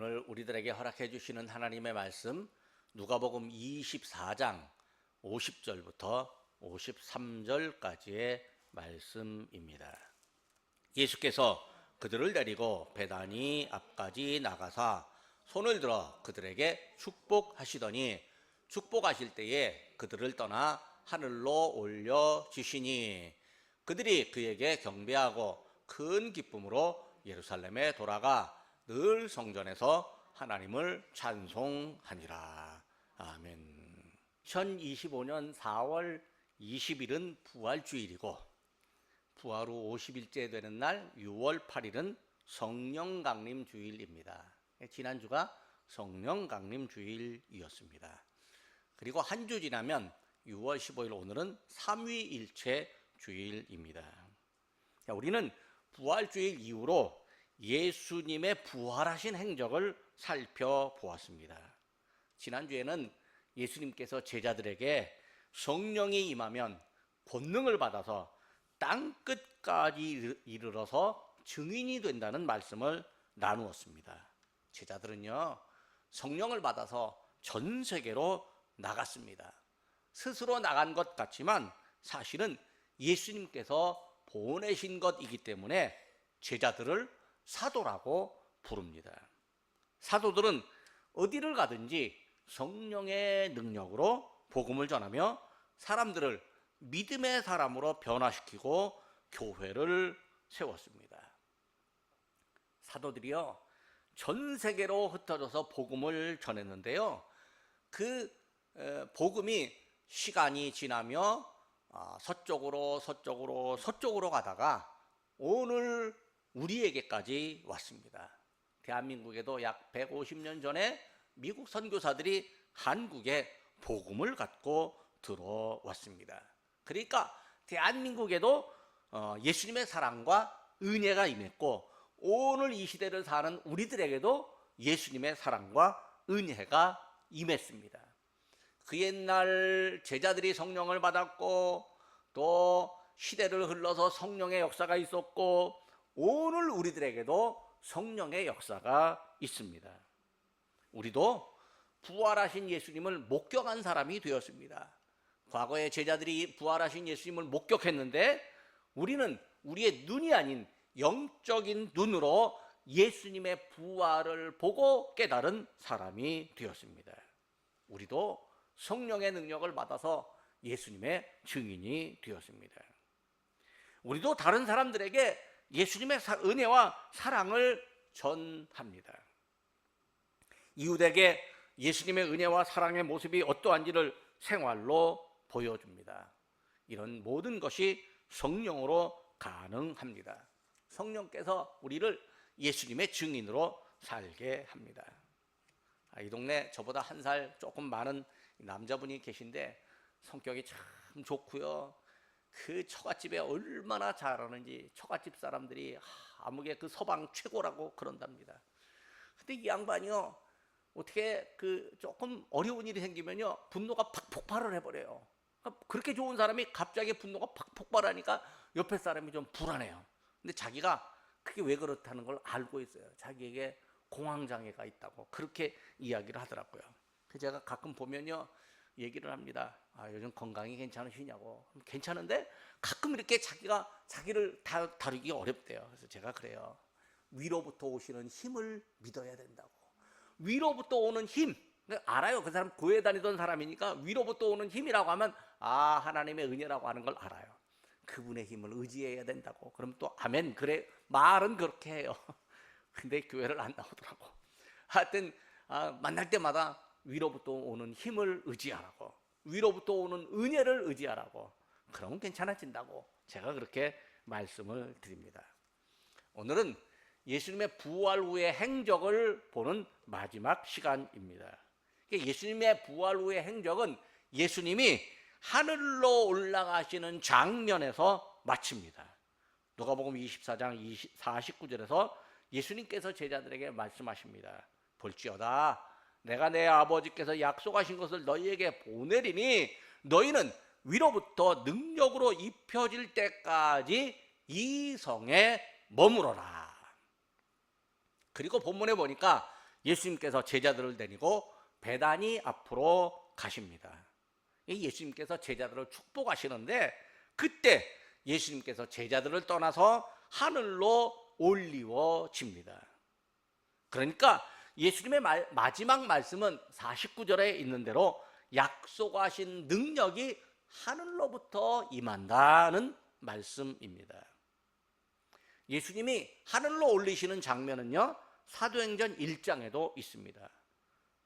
오늘 우리들에게 허락해 주시는 하나님의 말씀 누가복음 24장 50절부터 53절까지의 말씀입니다. 예수께서 그들을 데리고 베다니 앞까지 나가사 손을 들어 그들에게 축복하시더니 축복하실 때에 그들을 떠나 하늘로 올려주시니 그들이 그에게 경배하고 큰 기쁨으로 예루살렘에 돌아가 늘 성전에서 하나님을 찬송하니라. 아멘. 2025년 4월 20일은 부활주일이고 부활 후 50일째 되는 날 6월 8일은 성령강림주일입니다. 지난주가 성령강림주일이었습니다. 그리고 한 주 지나면 6월 15일 오늘은 삼위일체 주일입니다. 우리는 부활주일 이후로 예수님의 부활하신 행적을 살펴보았습니다. 지난주에는 예수님께서 제자들에게 성령이 임하면 권능을 받아서 땅끝까지 이르러서 증인이 된다는 말씀을 나누었습니다. 제자들은요, 성령을 받아서 전 세계로 나갔습니다. 스스로 나간 것 같지만 사실은 예수님께서 보내신 것이기 때문에 제자들을 사도라고 부릅니다. 사도들은 어디를 가든지 성령의 능력으로 복음을 전하며 사람들을 믿음의 사람으로 변화시키고 교회를 세웠습니다. 사도들이요, 전 세계로 흩어져서 복음을 전했는데요, 그 복음이 시간이 지나며 서쪽으로 가다가 오늘 우리에게까지 왔습니다. 대한민국에도 약 150년 전에 미국 선교사들이 한국에 복음을 갖고 들어왔습니다. 그러니까 대한민국에도 예수님의 사랑과 은혜가 임했고 오늘 이 시대를 사는 우리들에게도 예수님의 사랑과 은혜가 임했습니다. 그 옛날 제자들이 성령을 받았고 또 시대를 흘러서 성령의 역사가 있었고 오늘 우리들에게도 성령의 역사가 있습니다. 우리도 부활하신 예수님을 목격한 사람이 되었습니다. 과거에 제자들이 부활하신 예수님을 목격했는데 우리는 우리의 눈이 아닌 영적인 눈으로 예수님의 부활을 보고 깨달은 사람이 되었습니다. 우리도 성령의 능력을 받아서 예수님의 증인이 되었습니다. 우리도 다른 사람들에게 예수님의 은혜와 사랑을 전합니다. 이웃에게 예수님의 은혜와 사랑의 모습이 어떠한지를 생활로 보여줍니다. 이런 모든 것이 성령으로 가능합니다. 성령께서 우리를 예수님의 증인으로 살게 합니다. 이 동네 저보다 한 살 조금 많은 남자분이 계신데 성격이 참 좋고요. 그 처갓집에 얼마나 잘하는지 처갓집 사람들이 아무개 그 서방 최고라고 그런답니다. 근데 이 양반이요, 어떻게 그 조금 어려운 일이 생기면요 분노가 팍 폭발을 해버려요. 그렇게 좋은 사람이 갑자기 분노가 팍 폭발하니까 옆에 사람이 좀 불안해요. 근데 자기가 그게 왜 그렇다는 걸 알고 있어요. 자기에게 공황장애가 있다고 그렇게 이야기를 하더라고요. 그래서 제가 가끔 보면요 얘기를 합니다. 요즘 건강이 괜찮으시냐고. 괜찮은데 가끔 이렇게 자기를 다루기 어렵대요. 그래서 제가 그래요. 위로부터 오시는 힘을 믿어야 된다고. 위로부터 오는 힘 알아요. 그 사람 교회 다니던 사람이니까 위로부터 오는 힘이라고 하면 하나님의 은혜라고 하는 걸 알아요. 그분의 힘을 의지해야 된다고. 그럼 또 아멘 그래 말은 그렇게 해요. 근데 교회를 안 나오더라고. 하여튼 만날 때마다 위로부터 오는 힘을 의지하라고, 위로부터 오는 은혜를 의지하라고. 그러면 괜찮아진다고 제가 그렇게 말씀을 드립니다. 오늘은 예수님의 부활 후의 행적을 보는 마지막 시간입니다. 예수님의 부활 후의 행적은 예수님이 하늘로 올라가시는 장면에서 마칩니다. 누가복음 24장 49절에서 예수님께서 제자들에게 말씀하십니다. 볼지어다 내가 내 아버지께서 약속하신 것을 너희에게 보내리니 너희는 위로부터 능력으로 입혀질 때까지 이 성에 머무러라. 그리고 본문에 보니까 예수님께서 제자들을 데리고 베다니 앞으로 가십니다. 예수님께서 제자들을 축복하시는데 그때 예수님께서 제자들을 떠나서 하늘로 올리워집니다. 그러니까 예수님의 마지막 말씀은 49절에 있는 대로 약속하신 능력이 하늘로부터 임한다는 말씀입니다. 예수님이 하늘로 올리시는 장면은요, 사도행전 1장에도 있습니다.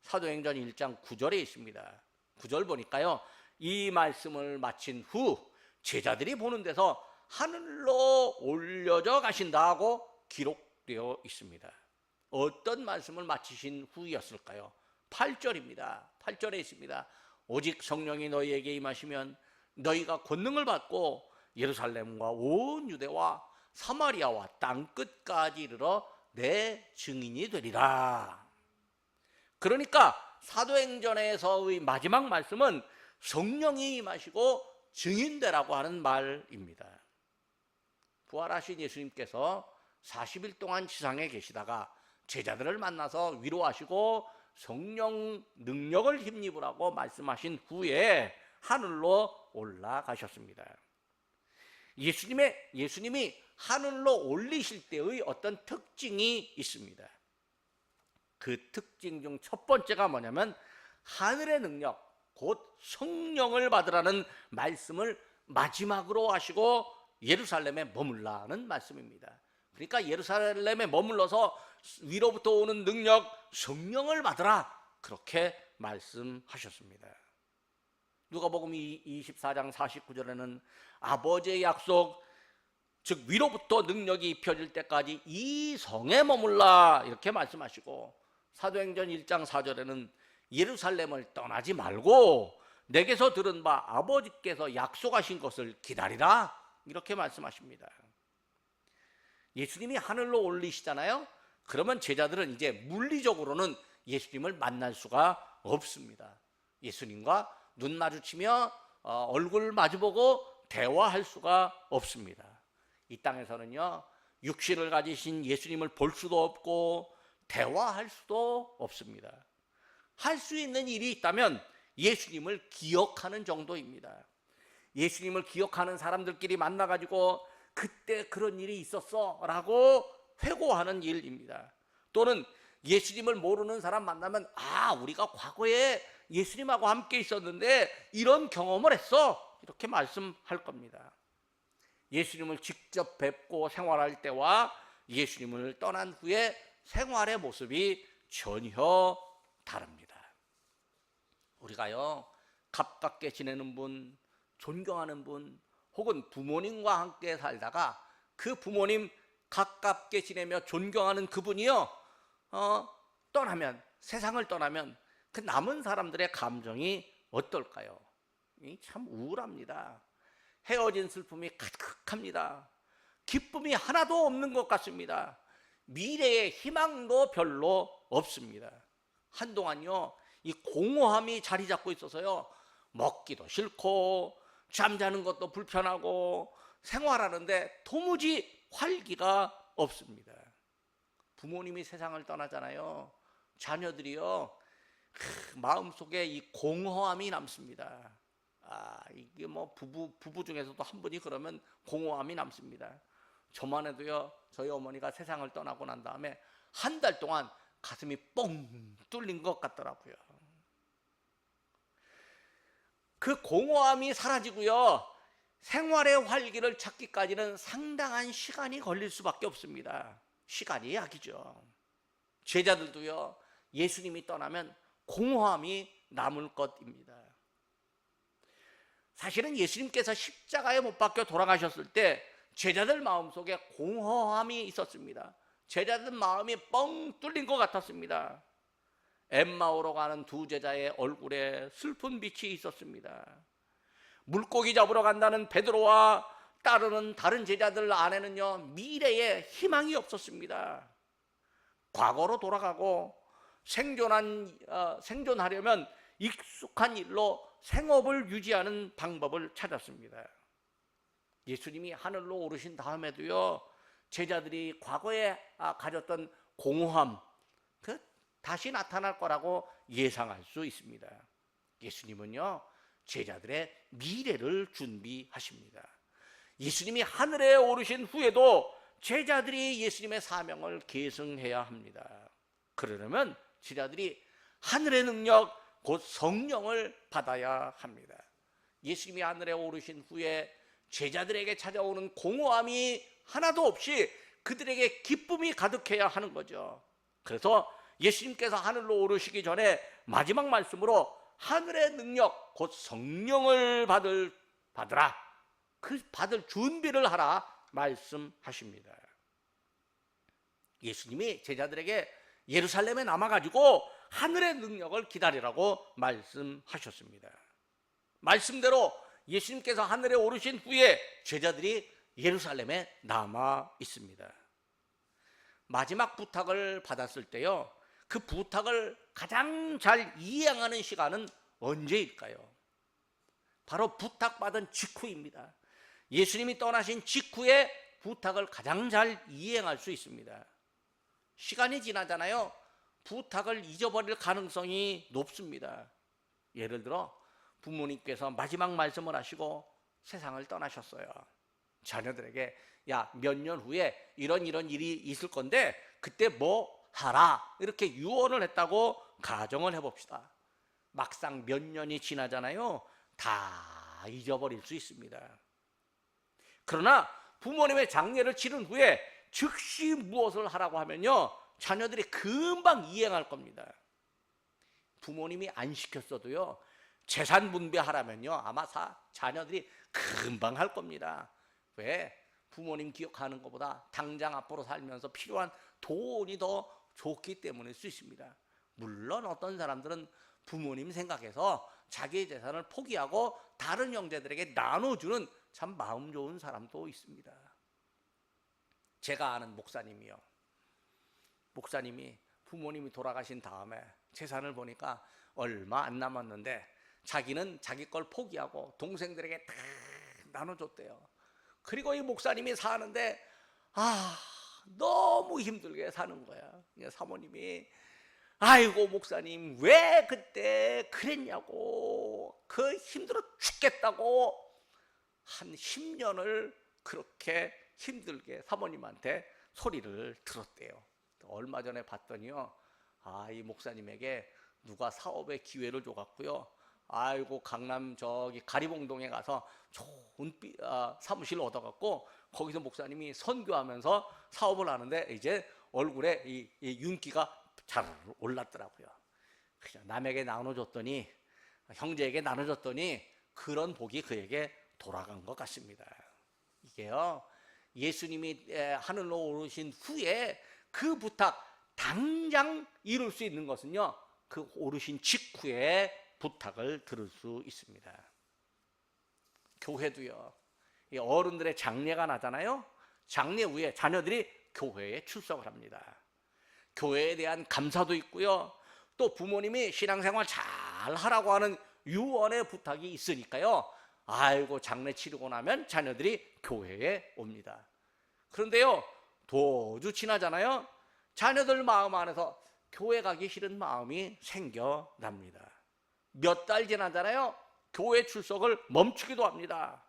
사도행전 1장 9절에 있습니다. 9절 보니까요, 이 말씀을 마친 후 제자들이 보는 데서 하늘로 올려져 가신다고 기록되어 있습니다. 어떤 말씀을 마치신 후였을까요? 8절입니다. 8절에 있습니다. 오직 성령이 너희에게 임하시면 너희가 권능을 받고 예루살렘과 온 유대와 사마리아와 땅끝까지 이르러 내 증인이 되리라. 그러니까 사도행전에서의 마지막 말씀은 성령이 임하시고 증인되라고 하는 말입니다. 부활하신 예수님께서 40일 동안 지상에 계시다가 제자들을 만나서 위로하시고 성령 능력을 힘입으라고 말씀하신 후에 하늘로 올라가셨습니다. 예수님이 하늘로 올리실 때의 어떤 특징이 있습니다. 그 특징 중 첫 번째가 뭐냐면 하늘의 능력, 곧 성령을 받으라는 말씀을 마지막으로 하시고 예루살렘에 머물라는 말씀입니다. 그러니까 예루살렘에 머물러서 위로부터 오는 능력, 성령을 받으라, 그렇게 말씀하셨습니다. 누가복음 24장 49절에는 아버지의 약속, 즉 위로부터 능력이 입혀질 때까지 이 성에 머물라, 이렇게 말씀하시고, 사도행전 1장 4절에는 예루살렘을 떠나지 말고 내게서 들은 바 아버지께서 약속하신 것을 기다리라, 이렇게 말씀하십니다. 예수님이 하늘로 올리시잖아요. 그러면 제자들은 이제 물리적으로는 예수님을 만날 수가 없습니다. 예수님과 눈 마주치며 얼굴 마주보고 대화할 수가 없습니다. 이 땅에서는요, 육신을 가지신 예수님을 볼 수도 없고 대화할 수도 없습니다. 할 수 있는 일이 있다면 예수님을 기억하는 정도입니다. 예수님을 기억하는 사람들끼리 만나가지고 그때 그런 일이 있었어 라고 회고하는 일입니다. 또는 예수님을 모르는 사람 만나면 우리가 과거에 예수님하고 함께 있었는데 이런 경험을 했어, 이렇게 말씀할 겁니다. 예수님을 직접 뵙고 생활할 때와 예수님을 떠난 후에 생활의 모습이 전혀 다릅니다. 우리가요, 가깝게 지내는 분, 존경하는 분, 혹은 부모님과 함께 살다가 그 부모님 가깝게 지내며 존경하는 그분이요, 떠나면, 세상을 떠나면 그 남은 사람들의 감정이 어떨까요? 참 우울합니다. 헤어진 슬픔이 가득합니다. 기쁨이 하나도 없는 것 같습니다. 미래의 희망도 별로 없습니다. 한동안요, 이 공허함이 자리 잡고 있어서요, 먹기도 싫고 잠자는 것도 불편하고 생활하는데 도무지 활기가 없습니다. 부모님이 세상을 떠나잖아요. 자녀들이요, 마음속에 이 공허함이 남습니다. 이게 뭐 부부 중에서도 한 분이 그러면 공허함이 남습니다. 저만 해도요, 저희 어머니가 세상을 떠나고 난 다음에 한 달 동안 가슴이 뻥 뚫린 것 같더라고요. 그 공허함이 사라지고요, 생활의 활기를 찾기까지는 상당한 시간이 걸릴 수밖에 없습니다. 시간이 약이죠. 제자들도요, 예수님이 떠나면 공허함이 남을 것입니다. 사실은 예수님께서 십자가에 못 박혀 돌아가셨을 때 제자들 마음속에 공허함이 있었습니다. 제자들 마음이 뻥 뚫린 것 같았습니다. 엠마오로 가는 두 제자의 얼굴에 슬픈 빛이 있었습니다. 물고기 잡으러 간다는 베드로와 따르는 다른 제자들 안에는요, 미래에 희망이 없었습니다. 과거로 돌아가고 생존하려면 익숙한 일로 생업을 유지하는 방법을 찾았습니다. 예수님이 하늘로 오르신 다음에도요, 제자들이 과거에 가졌던 공허함, 그 다시 나타날 거라고 예상할 수 있습니다. 예수님은요, 제자들의 미래를 준비하십니다. 예수님이 하늘에 오르신 후에도 제자들이 예수님의 사명을 계승해야 합니다. 그러려면 제자들이 하늘의 능력, 곧 성령을 받아야 합니다. 예수님이 하늘에 오르신 후에 제자들에게 찾아오는 공허함이 하나도 없이 그들에게 기쁨이 가득해야 하는 거죠. 그래서 예수님께서 하늘로 오르시기 전에 마지막 말씀으로 하늘의 능력, 곧 성령을 받으라, 그 받을 준비를 하라 말씀하십니다. 예수님이 제자들에게 예루살렘에 남아가지고 하늘의 능력을 기다리라고 말씀하셨습니다. 말씀대로 예수님께서 하늘에 오르신 후에 제자들이 예루살렘에 남아 있습니다. 마지막 부탁을 받았을 때요, 그 부탁을 가장 잘 이행하는 시간은 언제일까요? 바로 부탁받은 직후입니다. 예수님이 떠나신 직후에 부탁을 가장 잘 이행할 수 있습니다. 시간이 지나잖아요. 부탁을 잊어버릴 가능성이 높습니다. 예를 들어 부모님께서 마지막 말씀을 하시고 세상을 떠나셨어요. 자녀들에게 야, 몇 년 후에 이런 일이 있을 건데 그때 뭐 하라, 이렇게 유언을 했다고 가정을 해봅시다. 막상 몇 년이 지나잖아요. 다 잊어버릴 수 있습니다. 그러나 부모님의 장례를 치른 후에 즉시 무엇을 하라고 하면요, 자녀들이 금방 이행할 겁니다. 부모님이 안 시켰어도요, 재산 분배하라면요, 아마 자녀들이 금방 할 겁니다. 왜? 부모님 기억하는 것보다 당장 앞으로 살면서 필요한 돈이 더 좋기 때문일 수 있습니다. 물론 어떤 사람들은 부모님 생각해서 자기의 재산을 포기하고 다른 형제들에게 나눠주는 참 마음 좋은 사람도 있습니다. 제가 아는 목사님이 부모님이 돌아가신 다음에 재산을 보니까 얼마 안 남았는데 자기는 자기 걸 포기하고 동생들에게 다 나눠줬대요. 그리고 이 목사님이 사는데 너무 힘들게 사는 거야. 사모님이 아이고 목사님 왜 그때 그랬냐고, 그 힘들어 죽겠다고 한 10년을 그렇게 힘들게 사모님한테 소리를 들었대요. 얼마 전에 봤더니요, 이 목사님에게 누가 사업의 기회를 줘갖고요, 아이고 강남 저기 가리봉동에 가서 좋은 사무실을 얻어갖고 거기서 목사님이 선교하면서 사업을 하는데 이제 얼굴에 이 윤기가 잘 올랐더라고요. 그냥 남에게 나눠줬더니, 형제에게 나눠줬더니 그런 복이 그에게 돌아간 것 같습니다. 이게요, 예수님이 하늘로 오르신 후에 그 부탁 당장 이룰 수 있는 것은요, 그 오르신 직후에 부탁을 들을 수 있습니다. 교회도요, 어른들의 장례가 나잖아요. 장례 후에 자녀들이 교회에 출석을 합니다. 교회에 대한 감사도 있고요, 또 부모님이 신앙생활 잘 하라고 하는 유언의 부탁이 있으니까요, 아이고 장례 치르고 나면 자녀들이 교회에 옵니다. 그런데요, 도주 지나잖아요. 자녀들 마음 안에서 교회 가기 싫은 마음이 생겨납니다. 몇 달 지나잖아요. 교회 출석을 멈추기도 합니다.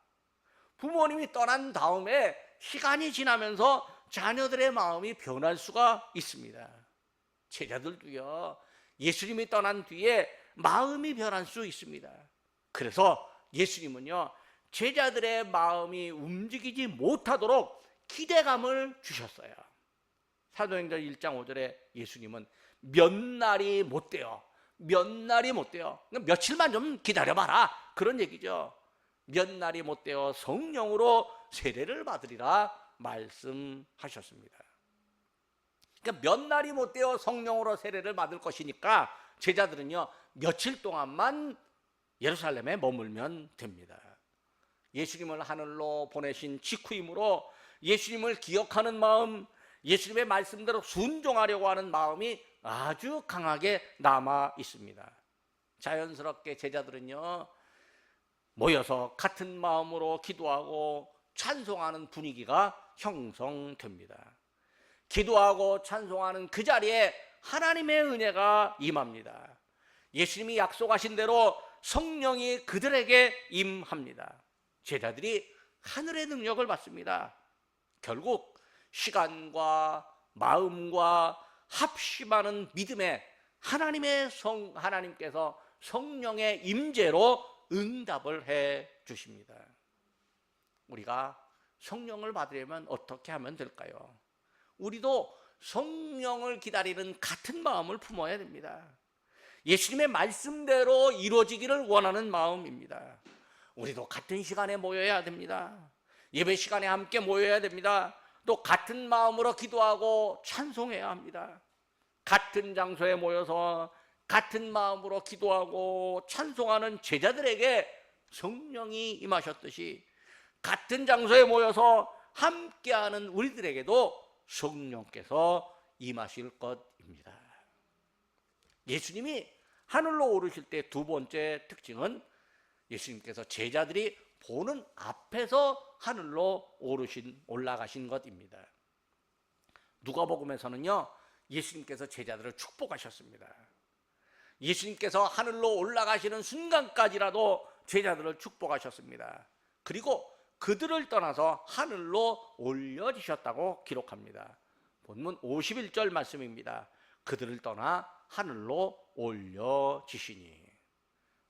부모님이 떠난 다음에 시간이 지나면서 자녀들의 마음이 변할 수가 있습니다. 제자들도요, 예수님이 떠난 뒤에 마음이 변할 수 있습니다. 그래서 예수님은요, 제자들의 마음이 움직이지 못하도록 기대감을 주셨어요. 사도행전 1장 5절에 예수님은 몇 날이 못 돼요. 며칠만 좀 기다려봐라, 그런 얘기죠. 몇 날이 못 되어 성령으로 세례를 받으리라 말씀하셨습니다. 그러니까 몇 날이 못 되어 성령으로 세례를 받을 것이니까 제자들은요, 며칠 동안만 예루살렘에 머물면 됩니다. 예수님을 하늘로 보내신 직후이므로 예수님을 기억하는 마음, 예수님의 말씀대로 순종하려고 하는 마음이 아주 강하게 남아 있습니다. 자연스럽게 제자들은요, 모여서 같은 마음으로 기도하고 찬송하는 분위기가 형성됩니다. 기도하고 찬송하는 그 자리에 하나님의 은혜가 임합니다. 예수님이 약속하신 대로 성령이 그들에게 임합니다. 제자들이 하늘의 능력을 받습니다. 결국 시간과 마음과 합심하는 믿음에 하나님께서 성령의 임재로 응답을 해 주십니다. 우리가 성령을 받으려면 어떻게 하면 될까요? 우리도 성령을 기다리는 같은 마음을 품어야 됩니다. 예수님의 말씀대로 이루어지기를 원하는 마음입니다. 우리도 같은 시간에 모여야 됩니다. 예배 시간에 함께 모여야 됩니다. 또 같은 마음으로 기도하고 찬송해야 합니다. 같은 장소에 모여서 같은 마음으로 기도하고 찬송하는 제자들에게 성령이 임하셨듯이 같은 장소에 모여서 함께하는 우리들에게도 성령께서 임하실 것입니다. 예수님이 하늘로 오르실 때 두 번째 특징은 예수님께서 제자들이 보는 앞에서 하늘로 올라가신 것입니다. 누가복음에서는요, 예수님께서 제자들을 축복하셨습니다. 예수님께서 하늘로 올라가시는 순간까지라도 제자들을 축복하셨습니다. 그리고 그들을 떠나서 하늘로 올려지셨다고 기록합니다. 본문 51절 말씀입니다. 그들을 떠나 하늘로 올려지시니.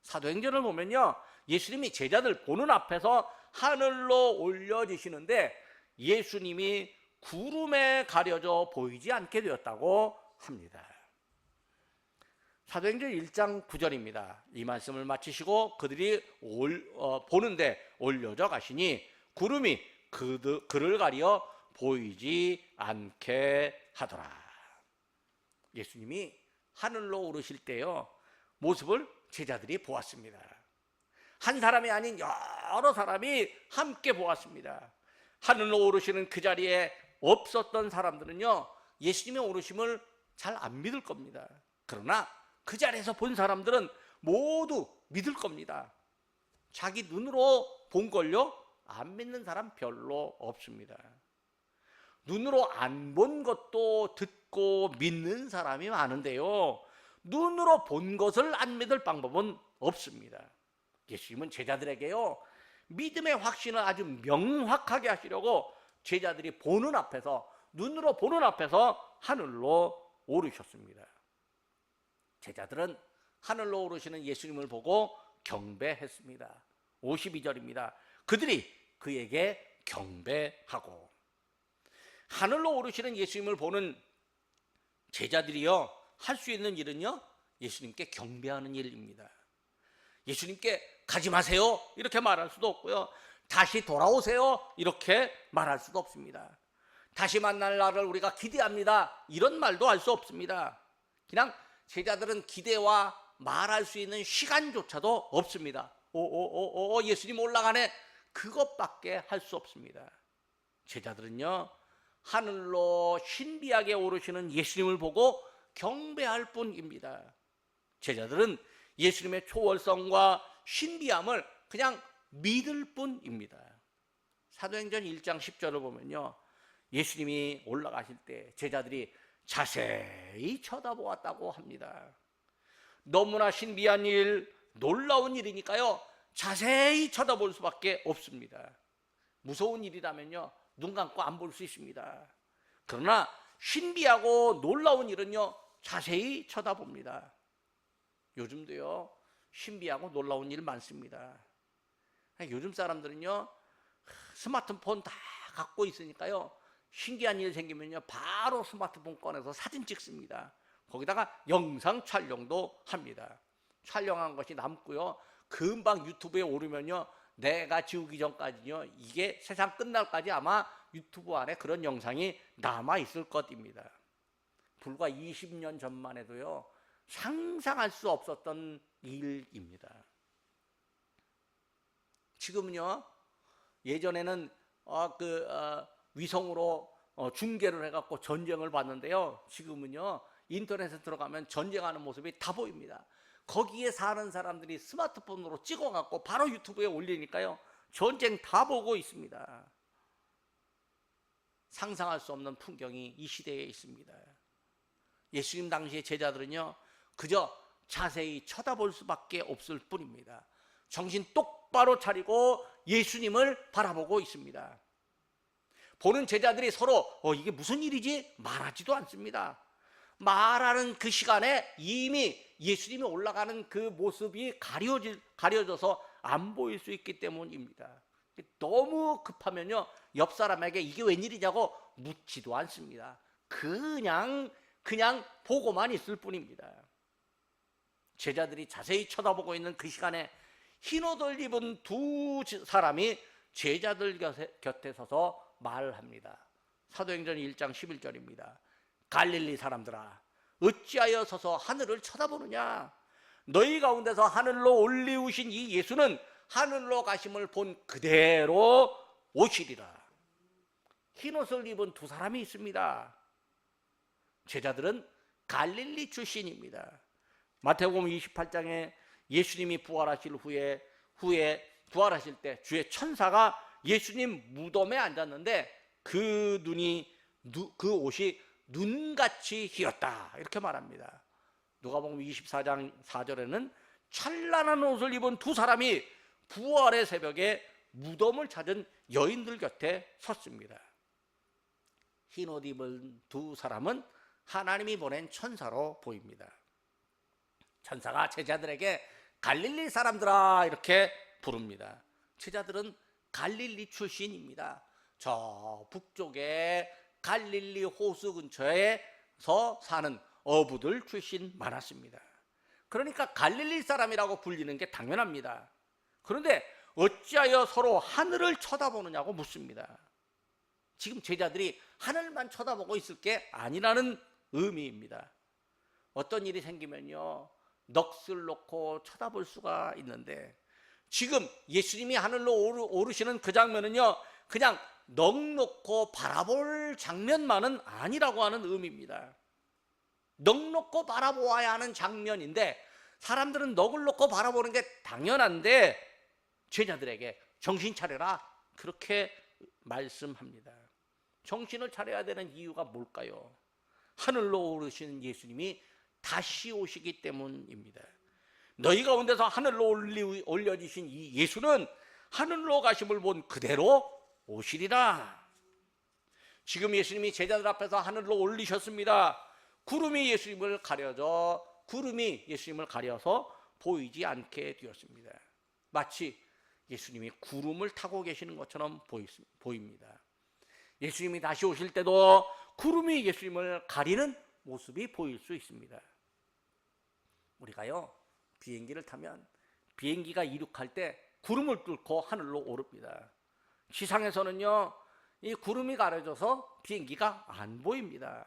사도행전을 보면요, 예수님이 제자들 보는 앞에서 하늘로 올려지시는데 예수님이 구름에 가려져 보이지 않게 되었다고 합니다. 사도행전 1장 9절입니다. 이 말씀을 마치시고 그들이 보는데 올려져 가시니 구름이 그를 가려 보이지 않게 하더라. 예수님이 하늘로 오르실 때요, 모습을 제자들이 보았습니다. 한 사람이 아닌 여러 사람이 함께 보았습니다. 하늘로 오르시는 그 자리에 없었던 사람들은요, 예수님의 오르심을 잘 안 믿을 겁니다. 그러나 그 자리에서 본 사람들은 모두 믿을 겁니다. 자기 눈으로 본 걸요, 안 믿는 사람 별로 없습니다. 눈으로 안 본 것도 듣고 믿는 사람이 많은데요, 눈으로 본 것을 안 믿을 방법은 없습니다. 예수님은 제자들에게요, 믿음의 확신을 아주 명확하게 하시려고 제자들이 보는 앞에서, 눈으로 보는 앞에서 하늘로 오르셨습니다. 제자들은 하늘로 오르시는 예수님을 보고 경배했습니다. 52절입니다. 그들이 그에게 경배하고. 하늘로 오르시는 예수님을 보는 제자들이요, 할 수 있는 일은요, 예수님께 경배하는 일입니다. 예수님께 가지 마세요 이렇게 말할 수도 없고요, 다시 돌아오세요 이렇게 말할 수도 없습니다. 다시 만날 날을 우리가 기대합니다 이런 말도 할 수 없습니다. 그냥 제자들은 기대와 말할 수 있는 시간조차도 없습니다. 예수님 올라가네, 그것밖에 할 수 없습니다. 제자들은요, 하늘로 신비하게 오르시는 예수님을 보고 경배할 뿐입니다. 제자들은 예수님의 초월성과 신비함을 그냥 믿을 뿐입니다. 사도행전 1장 10절을 보면요, 예수님이 올라가실 때 제자들이 자세히 쳐다보았다고 합니다. 너무나 신비한 일, 놀라운 일이니까요, 자세히 쳐다볼 수밖에 없습니다. 무서운 일이라면요, 눈 감고 안 볼 수 있습니다. 그러나 신비하고 놀라운 일은요, 자세히 쳐다봅니다. 요즘도요, 신비하고 놀라운 일 많습니다. 요즘 사람들은요, 스마트폰 다 갖고 있으니까요, 신기한 일 생기면요, 바로 스마트폰 꺼내서 사진 찍습니다. 거기다가 영상 촬영도 합니다. 촬영한 것이 남고요, 금방 유튜브에 오르면요, 내가 지우기 전까지요, 이게 세상 끝날까지 아마 유튜브 안에 그런 영상이 남아 있을 것입니다. 불과 20년 전만 해도요, 상상할 수 없었던 일입니다. 지금은요, 예전에는 위성으로 중계를 해갖고 전쟁을 봤는데요, 지금은요, 인터넷에 들어가면 전쟁하는 모습이 다 보입니다. 거기에 사는 사람들이 스마트폰으로 찍어갖고 바로 유튜브에 올리니까요, 전쟁 다 보고 있습니다. 상상할 수 없는 풍경이 이 시대에 있습니다. 예수님 당시의 제자들은요, 그저 자세히 쳐다볼 수밖에 없을 뿐입니다. 정신 똑바로 차리고 예수님을 바라보고 있습니다. 보는 제자들이 서로 이게 무슨 일이지? 말하지도 않습니다. 말하는 그 시간에 이미 예수님이 올라가는 그 모습이 가려져서 안 보일 수 있기 때문입니다. 너무 급하면요, 옆 사람에게 이게 웬일이냐고 묻지도 않습니다. 그냥 보고만 있을 뿐입니다. 제자들이 자세히 쳐다보고 있는 그 시간에 흰 옷을 입은 두 사람이 제자들 곁에 서서 말합니다. 사도행전 1장 11절입니다. 갈릴리 사람들아, 어찌하여 서서 하늘을 쳐다보느냐? 너희 가운데서 하늘로 올리우신 이 예수는 하늘로 가심을 본 그대로 오시리라. 흰옷을 입은 두 사람이 있습니다. 제자들은 갈릴리 출신입니다. 마태복음 28장에 예수님이 부활하실 후에 부활하실 때 주의 천사가 예수님 무덤에 앉았는데 그 옷이 눈같이 희었다, 이렇게 말합니다. 누가복음 24장 4절에는 찬란한 옷을 입은 두 사람이 부활의 새벽에 무덤을 찾은 여인들 곁에 섰습니다. 흰 옷 입은 두 사람은 하나님이 보낸 천사로 보입니다. 천사가 제자들에게 갈릴리 사람들아, 이렇게 부릅니다. 제자들은 갈릴리 출신입니다. 저 북쪽에 갈릴리 호수 근처에서 사는 어부들 출신 많았습니다. 그러니까 갈릴리 사람이라고 불리는 게 당연합니다. 그런데 어찌하여 서로 하늘을 쳐다보느냐고 묻습니다. 지금 제자들이 하늘만 쳐다보고 있을 게 아니라는 의미입니다. 어떤 일이 생기면요, 넋을 놓고 쳐다볼 수가 있는데 지금 예수님이 하늘로 오르시는 그 장면은요, 그냥 넋 놓고 바라볼 장면만은 아니라고 하는 의미입니다. 넋 놓고 바라보아야 하는 장면인데 사람들은 넋을 놓고 바라보는 게 당연한데 제자들에게 정신 차려라, 그렇게 말씀합니다. 정신을 차려야 되는 이유가 뭘까요? 하늘로 오르시는 예수님이 다시 오시기 때문입니다. 너희 가운데서 하늘로 올려지신 이 예수는 하늘로 가심을 본 그대로 오시리라. 지금 예수님이 제자들 앞에서 하늘로 올리셨습니다. 구름이 예수님을 가려서 보이지 않게 되었습니다. 마치 예수님이 구름을 타고 계시는 것처럼 보입니다. 예수님이 다시 오실 때도 구름이 예수님을 가리는 모습이 보일 수 있습니다. 우리가요, 비행기를 타면 비행기가 이륙할 때 구름을 뚫고 하늘로 오릅니다. 지상에서는요, 이 구름이 가려져서 비행기가 안 보입니다.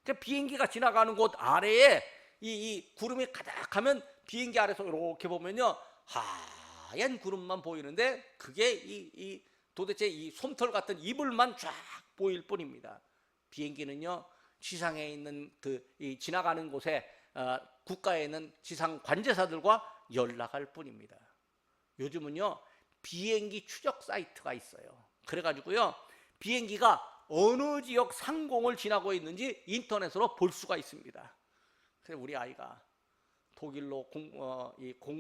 그러니까 비행기가 지나가는 곳 아래에 이 구름이 가득하면 비행기 아래서 이렇게 보면요, 하얀 구름만 보이는데 그게 도대체 이 솜털 같은 이불만 쫙 보일 뿐입니다. 비행기는요, 지상에 있는 지나가는 곳에 국가에 있는 지상 관제사들과 연락할 뿐입니다. 요즘은요, 비행기 추적 사이트가 있어요. 그래가지고요, 비행기가 어느 지역 상공을 지나고 있는지 인터넷으로 볼 수가 있습니다. 그래서 우리 아이가 독일로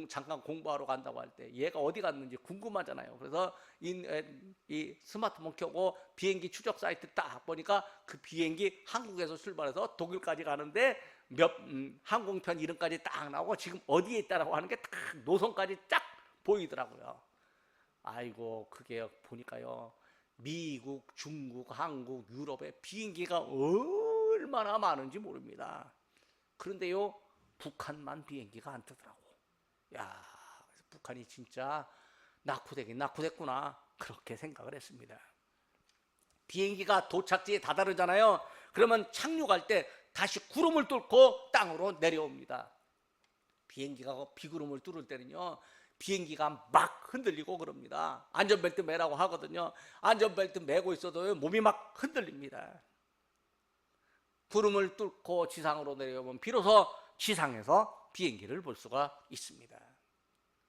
잠깐 공부하러 간다고 할 때 얘가 어디 갔는지 궁금하잖아요. 그래서 이 스마트폰 켜고 비행기 추적 사이트 딱 보니까 그 비행기 한국에서 출발해서 독일까지 가는데 항공편 이름까지 딱 나오고 지금 어디에 있다라고 하는 게 딱 노선까지 쫙 보이더라고요. 아이고, 그게 보니까요, 미국, 중국, 한국, 유럽에 비행기가 얼마나 많은지 모릅니다. 그런데요, 북한만 비행기가 안 뜨더라고. 야, 북한이 진짜 낙후되긴 낙후됐구나, 그렇게 생각을 했습니다. 비행기가 도착지에 다다르잖아요. 그러면 착륙할 때 다시 구름을 뚫고 땅으로 내려옵니다. 비행기가 비구름을 뚫을 때는요, 비행기가 막 흔들리고 그럽니다. 안전벨트 매라고 하거든요. 안전벨트 매고 있어도 몸이 막 흔들립니다. 구름을 뚫고 지상으로 내려오면 비로소 지상에서 비행기를 볼 수가 있습니다.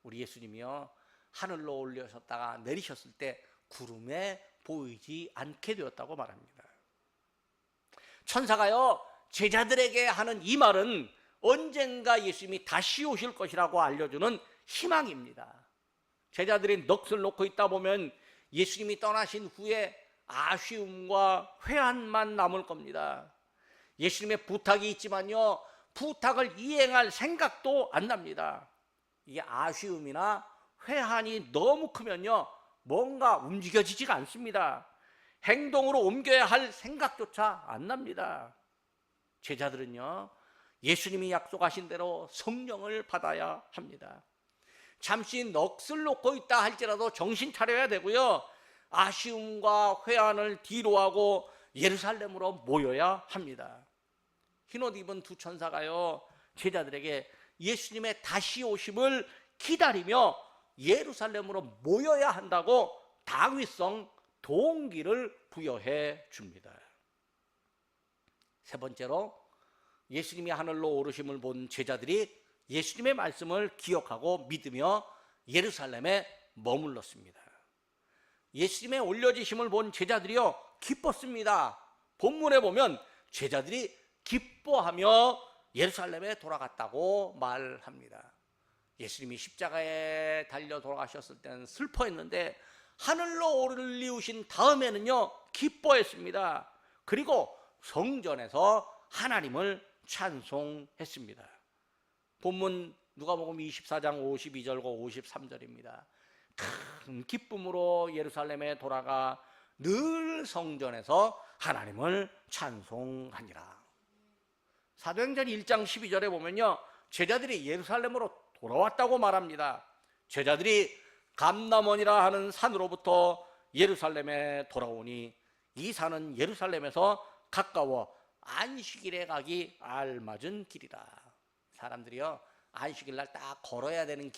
우리 예수님이요, 하늘로 올려셨다가 내리셨을 때 구름에 보이지 않게 되었다고 말합니다. 천사가요, 제자들에게 하는 이 말은 언젠가 예수님이 다시 오실 것이라고 알려주는 희망입니다. 제자들이 넋을 놓고 있다 보면 예수님이 떠나신 후에 아쉬움과 회한만 남을 겁니다. 예수님의 부탁이 있지만요, 부탁을 이행할 생각도 안 납니다. 이게 아쉬움이나 회한이 너무 크면요, 뭔가 움직여지지가 않습니다. 행동으로 옮겨야 할 생각조차 안 납니다. 제자들은요, 예수님이 약속하신 대로 성령을 받아야 합니다. 잠시 넋을 놓고 있다 할지라도 정신 차려야 되고요, 아쉬움과 회한을 뒤로하고 예루살렘으로 모여야 합니다. 흰옷 입은 두 천사가요, 제자들에게 예수님의 다시 오심을 기다리며 예루살렘으로 모여야 한다고 당위성 동기를 부여해 줍니다. 세 번째로, 예수님이 하늘로 오르심을 본 제자들이 예수님의 말씀을 기억하고 믿으며 예루살렘에 머물렀습니다. 예수님의 올려지심을 본 제자들이요, 기뻤습니다. 본문에 보면 제자들이 기뻐하며 예루살렘에 돌아갔다고 말합니다. 예수님이 십자가에 달려 돌아가셨을 때는 슬퍼했는데 하늘로 올리우신 다음에는요, 기뻐했습니다. 그리고 성전에서 하나님을 찬송했습니다. 본문 누가복음 24장 52절과 53절입니다. 큰 기쁨으로 예루살렘에 돌아가 늘 성전에서 하나님을 찬송하니라. 사도행전 1장 12절에 보면요, 제자들이 예루살렘으로 돌아왔다고 말합니다. 제자들이 감람원이라 하는 산으로부터 예루살렘에 돌아오니 이 산은 예루살렘에서 가까워 안식일에 가기 알맞은 길이라. 사람들이요, 안식일 날 딱 걸어야 되는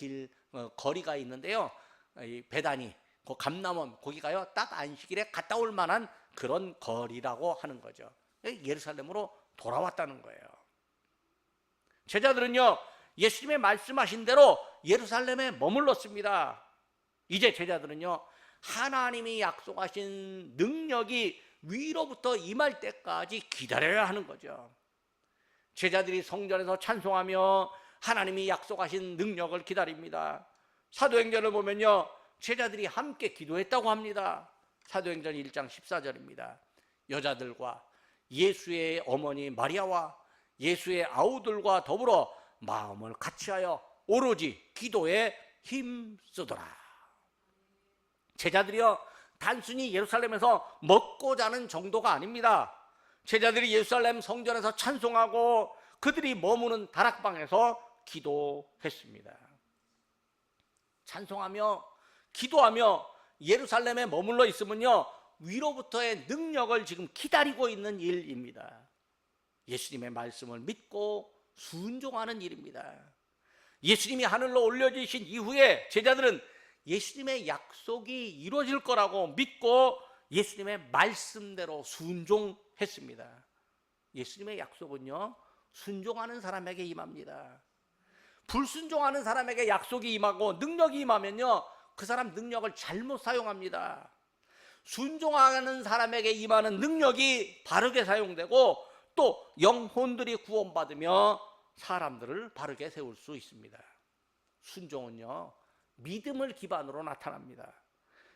거리가 있는데요, 이 베다니, 그 감람원, 거기가요 딱 안식일에 갔다 올 만한 그런 거리라고 하는 거죠. 예루살렘으로 돌아왔다는 거예요. 제자들은요, 예수님의 말씀하신 대로 예루살렘에 머물렀습니다. 이제 제자들은요, 하나님이 약속하신 능력이 위로부터 임할 때까지 기다려야 하는 거죠. 제자들이 성전에서 찬송하며 하나님이 약속하신 능력을 기다립니다. 사도행전을 보면요, 제자들이 함께 기도했다고 합니다. 사도행전 1장 14절입니다. 여자들과 예수의 어머니 마리아와 예수의 아우들과 더불어 마음을 같이하여 오로지 기도에 힘쓰더라. 제자들이요, 단순히 예루살렘에서 먹고 자는 정도가 아닙니다. 제자들이 예루살렘 성전에서 찬송하고 그들이 머무는 다락방에서 기도했습니다. 찬송하며 기도하며 예루살렘에 머물러 있으면요, 위로부터의 능력을 지금 기다리고 있는 일입니다. 예수님의 말씀을 믿고 순종하는 일입니다. 예수님이 하늘로 올려지신 이후에 제자들은 예수님의 약속이 이루어질 거라고 믿고 예수님의 말씀대로 순종했습니다. 예수님의 약속은요, 순종하는 사람에게 임합니다. 불순종하는 사람에게 약속이 임하고 능력이 임하면요, 그 사람 능력을 잘못 사용합니다. 순종하는 사람에게 임하는 능력이 바르게 사용되고 또 영혼들이 구원받으며 사람들을 바르게 세울 수 있습니다. 순종은요, 믿음을 기반으로 나타납니다.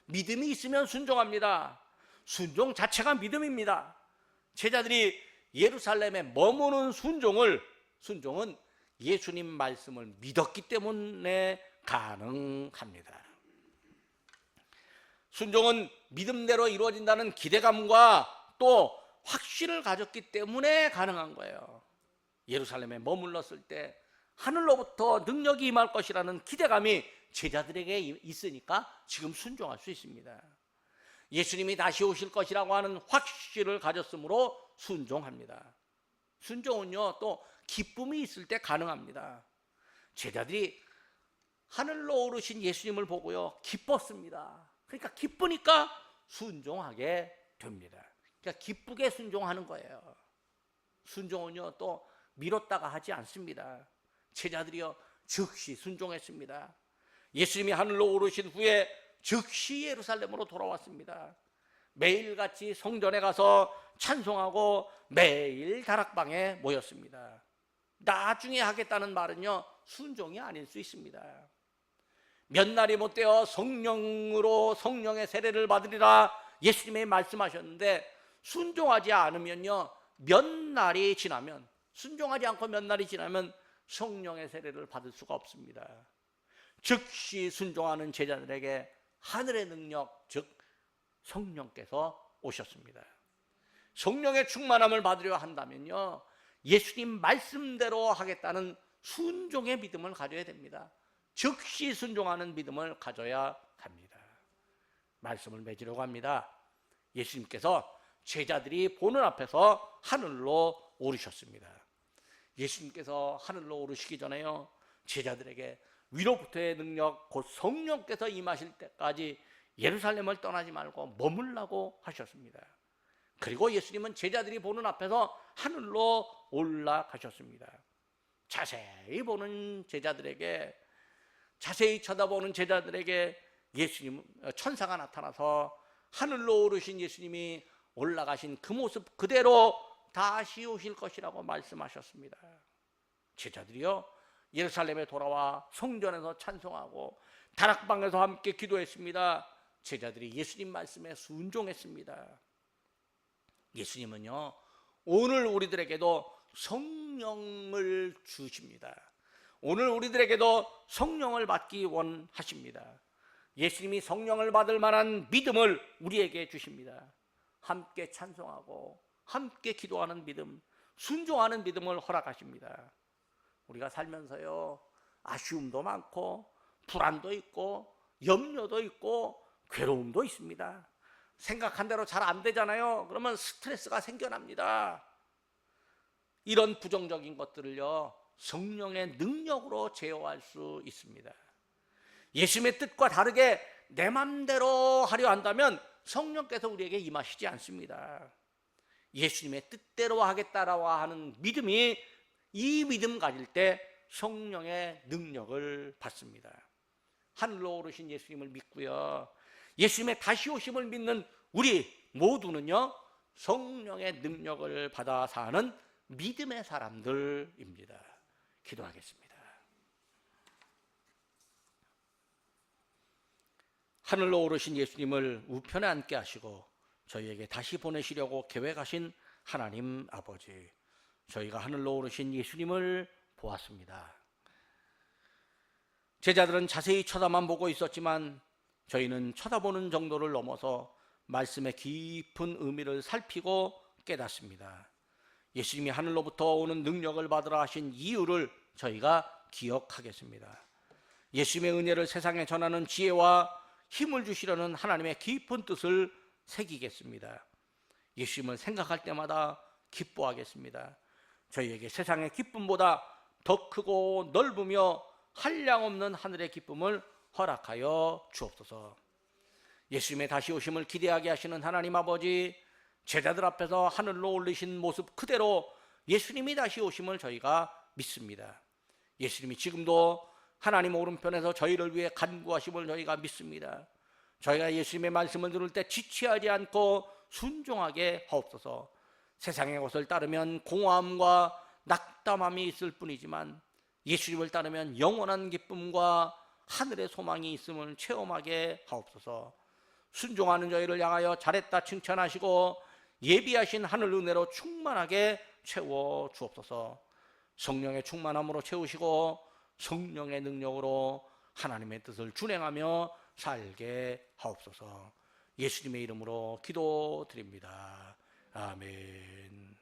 믿음이 있으면 순종합니다. 순종 자체가 믿음입니다. 제자들이 예루살렘에 머무는 순종은 예수님 말씀을 믿었기 때문에 가능합니다. 순종은 믿음대로 이루어진다는 기대감과 또 확신을 가졌기 때문에 가능한 거예요. 예루살렘에 머물렀을 때 하늘로부터 능력이 임할 것이라는 기대감이 제자들에게 있으니까 지금 순종할 수 있습니다. 예수님이 다시 오실 것이라고 하는 확신을 가졌으므로 순종합니다. 순종은요, 또 기쁨이 있을 때 가능합니다. 제자들이 하늘로 오르신 예수님을 보고요, 기뻤습니다. 그러니까 기쁘니까 순종하게 됩니다. 그러니까 기쁘게 순종하는 거예요. 순종은요, 또 미뤘다가 하지 않습니다. 제자들이요, 즉시 순종했습니다. 예수님이 하늘로 오르신 후에 즉시 예루살렘으로 돌아왔습니다. 매일같이 성전에 가서 찬송하고 매일 다락방에 모였습니다. 나중에 하겠다는 말은요, 순종이 아닐 수 있습니다. 몇 날이 못되어 성령으로 성령의 세례를 받으리라 예수님이 말씀하셨는데, 순종하지 않으면요, 몇 날이 지나면, 순종하지 않고 몇 날이 지나면 성령의 세례를 받을 수가 없습니다. 즉시 순종하는 제자들에게 하늘의 능력, 즉 성령께서 오셨습니다. 성령의 충만함을 받으려 한다면요, 예수님 말씀대로 하겠다는 순종의 믿음을 가져야 됩니다. 즉시 순종하는 믿음을 가져야 합니다. 말씀을 맺으려고 합니다. 예수님께서 제자들이 보는 앞에서 하늘로 오르셨습니다. 예수님께서 하늘로 오르시기 전에요, 제자들에게 위로부터의 능력, 곧 성령께서 임하실 때까지 예루살렘을 떠나지 말고 머물라고 하셨습니다. 그리고 예수님은 제자들이 보는 앞에서 하늘로 올라가셨습니다. 자세히 보는 제자들에게, 자세히 쳐다보는 제자들에게 예수님, 천사가 나타나서 하늘로 오르신 예수님이 올라가신 그 모습 그대로 다시 오실 것이라고 말씀하셨습니다. 제자들이요, 예루살렘에 돌아와 성전에서 찬송하고 다락방에서 함께 기도했습니다. 제자들이 예수님 말씀에 순종했습니다. 예수님은요, 오늘 우리들에게도 성령을 주십니다. 오늘 우리들에게도 성령을 받기 원하십니다. 예수님이 성령을 받을 만한 믿음을 우리에게 주십니다. 함께 찬송하고 함께 기도하는 믿음, 순종하는 믿음을 허락하십니다. 우리가 살면서요, 아쉬움도 많고 불안도 있고 염려도 있고 괴로움도 있습니다. 생각한 대로 잘 안 되잖아요. 그러면 스트레스가 생겨납니다. 이런 부정적인 것들을요, 성령의 능력으로 제어할 수 있습니다. 예수님의 뜻과 다르게 내 맘대로 하려 한다면 성령께서 우리에게 임하시지 않습니다. 예수님의 뜻대로 하겠다라고 하는 믿음이, 이 믿음 가질 때 성령의 능력을 받습니다. 하늘로 오르신 예수님을 믿고요, 예수님의 다시 오심을 믿는 우리 모두는요, 성령의 능력을 받아 사는 믿음의 사람들입니다. 기도하겠습니다. 하늘로 오르신 예수님을 우편에 앉게 하시고 저희에게 다시 보내시려고 계획하신 하나님 아버지, 저희가 하늘로 오르신 예수님을 보았습니다. 제자들은 자세히 쳐다만 보고 있었지만 저희는 쳐다보는 정도를 넘어서 말씀의 깊은 의미를 살피고 깨닫습니다. 예수님이 하늘로부터 오는 능력을 받으라 하신 이유를 저희가 기억하겠습니다. 예수님의 은혜를 세상에 전하는 지혜와 힘을 주시려는 하나님의 깊은 뜻을 새기겠습니다. 예수님을 생각할 때마다 기뻐하겠습니다. 저희에게 세상의 기쁨보다 더 크고 넓으며 한량없는 하늘의 기쁨을 허락하여 주옵소서. 예수님의 다시 오심을 기대하게 하시는 하나님 아버지, 제자들 앞에서 하늘로 올리신 모습 그대로 예수님이 다시 오심을 저희가 믿습니다. 예수님이 지금도 하나님 오른편에서 저희를 위해 간구하심을 저희가 믿습니다. 저희가 예수님의 말씀을 들을 때 지체하지 않고 순종하게 하옵소서. 세상의 것을 따르면 공허함과 낙담함이 있을 뿐이지만 예수님을 따르면 영원한 기쁨과 하늘의 소망이 있음을 체험하게 하옵소서. 순종하는 저희를 향하여 잘했다 칭찬하시고 예비하신 하늘 은혜로 충만하게 채워 주옵소서. 성령의 충만함으로 채우시고 성령의 능력으로 하나님의 뜻을 준행하며 살게 하옵소서. 예수님의 이름으로 기도드립니다. 아멘.